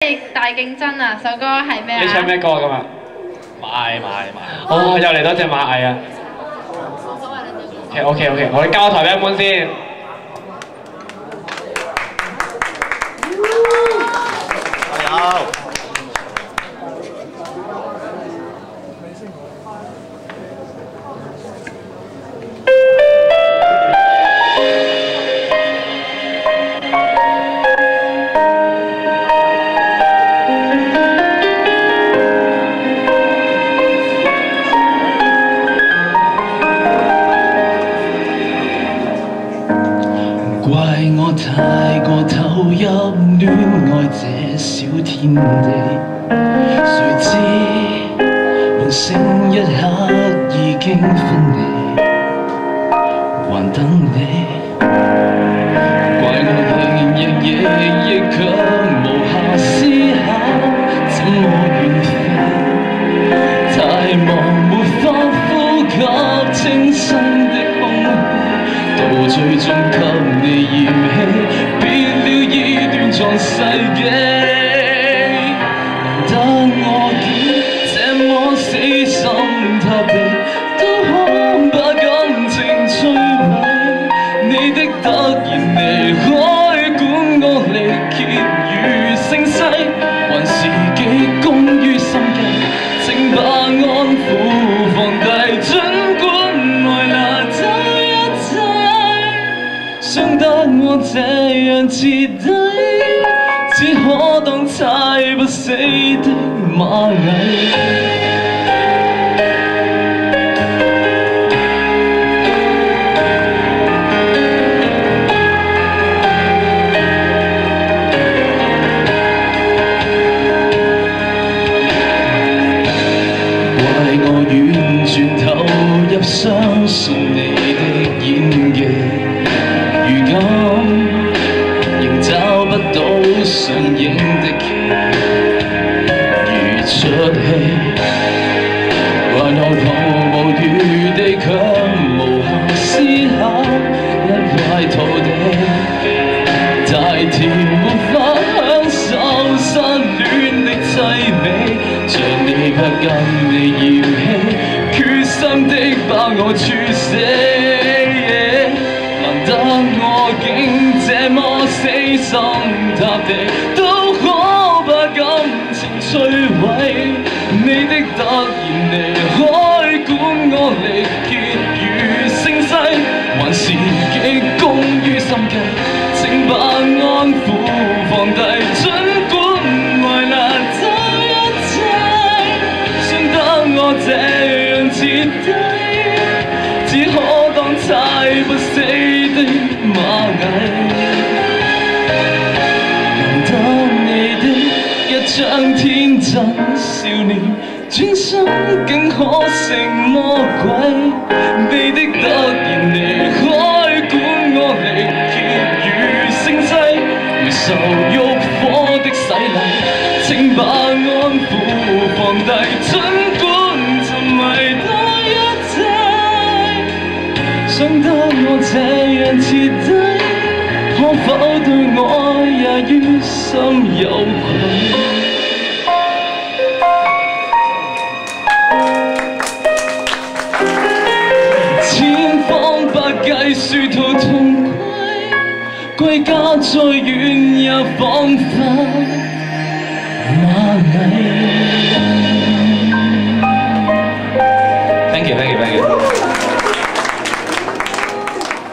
大競爭啊！首歌係咩啊？你唱咩歌㗎嘛？買。哦，又嚟多隻螞蟻啊！OK， 我哋交台俾一般先。加油！怪我太過投入戀愛這小天地，誰知夢醒一刻已經分離，還等你。怪我亦卻無暇思考怎麼遠飛，太忙沒法呼吸清新的空氣，到最終給你嫌棄，別了已斷撞世紀。難得我竟這麼死心塌地，都可把感情摧毀。你的突然離開，管我力竭與聲勢，還是幾功於心計，請把安撫放低，儘管愛拿走一切。傷得我這樣徹底，只可當猜不死的螞蟻。怪我完全投入相信你的演技，如今仍找不到上映的期，如出戲，怪我毫無餘地卻無暇思考一塊土地，太甜沒法享受失戀的凄美，像你卻跟你嫌棄，決心的把我處死。難得我竟這麼死心塌地，都可把感情摧毀。你的突然離開，管我力竭與聲勢，還是幾功於心計，請把安撫放低，儘管愛拿走一切。傷得我這樣徹底，只可當猜不死的螞蟻。難得你的一張天真笑臉，轉身竟可成魔鬼。你的突然離開，管我力竭與聲勢，未受慾火的洗禮，請把安撫放低，儘管沉迷多一切。傷得我這樣徹底，可否對我也於心有愧？千方百計殊途同歸，歸家再遠也彷彿螞蟻。